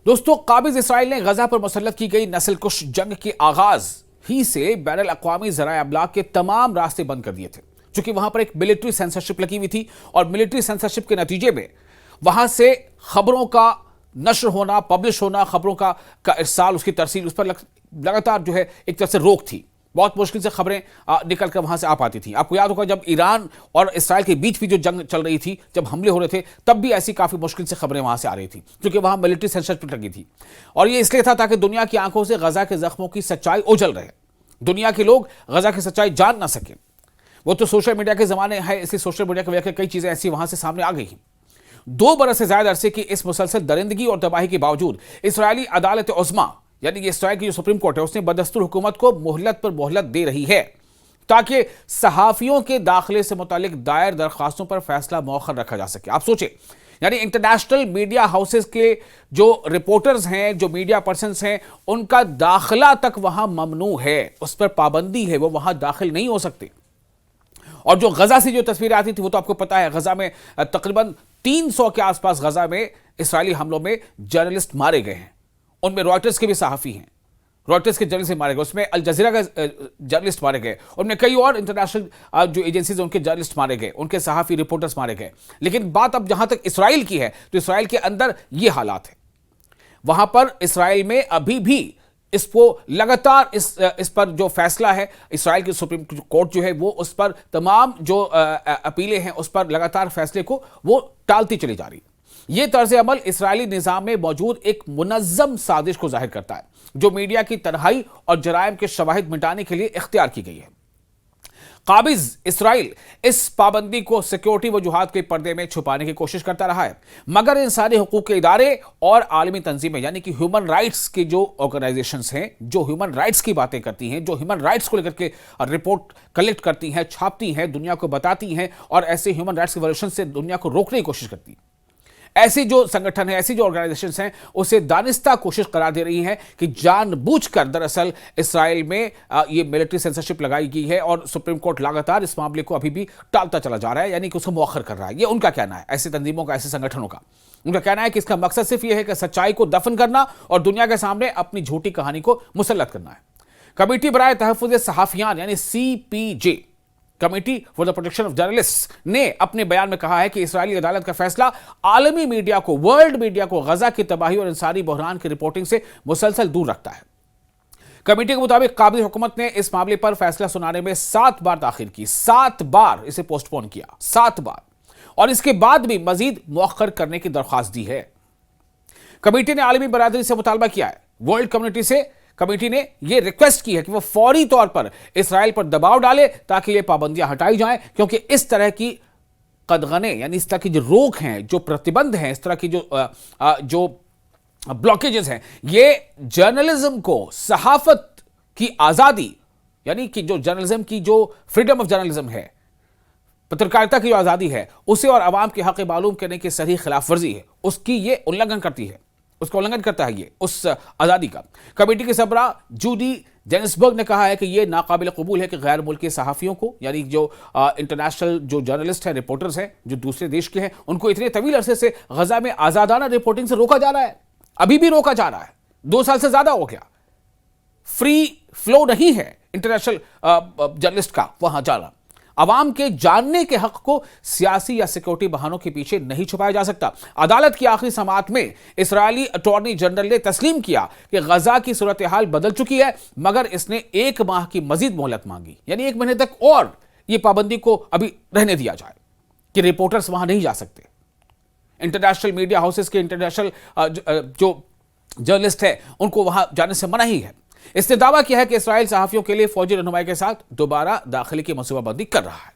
दोस्तों, काबिज इसराइल ने गजा पर मुसल्लत की गई नस्लकुश जंग के आगाज ही से बैनुल अक़वामी ज़राए अबलाग के तमाम रास्ते बंद कर दिए थे, क्योंकि वहां पर एक मिलिट्री सेंसरशिप लगी हुई थी और मिलिट्री सेंसरशिप के नतीजे में वहां से खबरों का नश्र होना, पब्लिश होना, खबरों का इरसाल, उसकी तरसील, उस पर लगातार जो है एक तरह से रोक थी। बहुत मुश्किल से खबरें निकल कर वहां से आ पाती थी। आपको याद होगा जब ईरान और इसराइल के बीच भी जो जंग चल रही थी, जब हमले हो रहे थे, तब भी ऐसी काफी मुश्किल से खबरें वहां से आ रही थी, क्योंकि वहां मिलिट्री सेंसरशिप लगी थी। और ये इसलिए था ताकि दुनिया की आंखों से गजा के जख्मों की सच्चाई ओझल रहे, दुनिया के लोग गजा की सच्चाई जान ना सके। वो तो सोशल मीडिया के जमाने है, इसलिए सोशल मीडिया की वजह से कई चीजें ऐसी वहां से सामने आ गई। 2 बरस से ज्यादा अरसे की इस मुसलसल दरिंदगी और तबाही के बावजूद इसराइली अदालत उज़्मा यानी कि इसराइल की जो सुप्रीम कोर्ट है, उसने बदस्तूर हुकूमत को मोहलत पर मोहलत दे रही है ताकि सहाफियों के दाखिले से मुतालिक दायर दरखास्तों पर फैसला मौखर रखा जा सके। आप सोचें, यानी इंटरनेशनल मीडिया हाउसेस के जो रिपोर्टर्स हैं, जो मीडिया पर्सन्स हैं, उनका दाखिला तक वहां ममनू है, उस पर पाबंदी है, वो वहां दाखिल नहीं हो सकते। और जो गजा से जो तस्वीरें आती थी, वो तो आपको पता है, गजा में तकरीबन 300 के आसपास गजा में इसराइली हमलों में जर्नलिस्ट मारे गए हैं। उनमें रॉयटर्स के भी सहाफ़ी हैं, रॉयटर्स के जर्नलिस्ट मारे गए, उसमें अल जज़ीरा का जर्नलिस्ट मारे गए, उनमें कई और इंटरनेशनल जो एजेंसीज उनके जर्नलिस्ट मारे गए, उनके सहाफ़ी रिपोर्टर्स मारे गए। लेकिन बात अब जहां तक इसराइल की है, तो इसराइल के अंदर ये हालात है। वहां पर इसराइल में अभी भी इसको लगातार इस पर जो फैसला है, इसराइल की सुप्रीम कोर्ट जो है वो उस पर तमाम जो अपीलें हैं, उस पर लगातार फैसले को वो टालती चली जा रही है। यह तर्ज अमल इसराइली निज़ाम में मौजूद एक मुनज़्ज़म साजिश को जाहिर करता है, जो मीडिया की तन्हाई और जराइम के शवाहिद मिटाने के लिए इख्तियार की गई है। काबिज इसराइल इस पाबंदी को सिक्योरिटी वजूहात के पर्दे में छुपाने की कोशिश करता रहा है, मगर इंसानी हुकूक के इदारे और आलमी तंजीमें यानी कि ह्यूमन राइट्स की जो ऑर्गेनाइजेशंस हैं, जो ह्यूमन राइट्स की बातें करती हैं, जो ह्यूमन राइट्स को लेकर के रिपोर्ट कलेक्ट करती हैं, छापती हैं, दुनिया को बताती हैं और ऐसे ह्यूमन राइट्स के वायलेशन से दुनिया को रोकने की कोशिश करती हैं, ऐसी जो संगठन है, ऐसी जो ऑर्गेनाइजेशंस हैं, उसे दानिस्ता कोशिश करार दे रही हैं कि जानबूझकर दरअसल इसराइल में ये मिलिट्री सेंसरशिप लगाई गई है और सुप्रीम कोर्ट लगातार इस मामले को अभी भी टालता चला जा रहा है, यानी कि उसको मौखर कर रहा है। ये उनका कहना है, ऐसी तंजीमों का, ऐसे संगठनों का। उनका कहना है कि इसका मकसद सिर्फ यह है कि सच्चाई को दफन करना और दुनिया के सामने अपनी झूठी कहानी को मुसल्लत करना है। कमेटी बराए तहफ़्फ़ुज़ सहाफ़ियान यानी CPJ, committee for the protection of journalist, ने अपने बयान में कहा है कि इस्राएली अदालत का फैसला आलमी मीडिया को, वर्ल्ड मीडिया को गजा की तबाही और इंसानी बहरान की रिपोर्टिंग से मुसलसल दूर रखता है। कमेटी के मुताबिक काबिज हुकूमत ने इस मामले पर फैसला सुनाने में 7 बार ताखिर की, 7 बार इसे पोस्टपोन किया, 7 बार, और इसके बाद भी मजीद मौखर करने की दरख्वास्त दी है। कमेटी ने आलमी बरादरी से मुतालबा किया है, वर्ल्ड कम्युनिटी से कमेटी ने यह रिक्वेस्ट की है कि वह फौरी तौर पर इसराइल पर दबाव डाले ताकि ये पाबंदियां हटाई जाएं, क्योंकि इस तरह की कदगने यानी इस तरह की जो रोक हैं, जो प्रतिबंध हैं, इस तरह की जो ब्लॉकेजेस हैं, ये जर्नलिज्म को, सहाफत की आज़ादी यानी कि जो जर्नलिज्म की जो फ्रीडम ऑफ जर्नलिज्म है, पत्रकारिता की जो आज़ादी है, उसे और अवाम के हक़ मालूम करने की सही खिलाफ वर्जी है, उसकी ये उल्लंघन करती है, उसका उल्लंघन करता है ये उस आज़ादी का। कमेटी के सबरा जूडी जेनिसबर्ग ने कहा है कि यह नाकाबिल कबूल है कि गैर मुल्की सहाफ़ियों को, यानी जो इंटरनेशनल जो जर्नलिस्ट हैं, रिपोर्टर्स हैं, जो दूसरे देश के हैं, उनको इतने तवील अरसे से गजा में आज़ादाना रिपोर्टिंग से रोका जा रहा है, अभी भी रोका जा रहा है, 2 साल से ज़्यादा हो गया। फ्री फ्लो नहीं है इंटरनेशनल जर्नलिस्ट का वहां जाना। अवाम के जानने के हक को सियासी या सिक्योरिटी बहानों के पीछे नहीं छुपाया जा सकता। अदालत की आखिरी समाअत में इसराइली अटॉर्नी जनरल ने तस्लीम किया कि गजा की सूरत हाल बदल चुकी है, मगर इसने 1 माह की मजीद मोहलत मांगी, यानी 1 महीने तक और यह पाबंदी को अभी रहने दिया जाए कि रिपोर्टर्स वहां नहीं जा सकते। इंटरनेशनल मीडिया हाउसेस के इंटरनेशनल जो जर्नलिस्ट है, उनको वहां जाने से मनाही है। इसने दावा किया है कि इसराइल सहाफियों के लिए फौजी रहनुमाई के साथ दोबारा दाखिले की मनसूबाबंदी कर रहा है।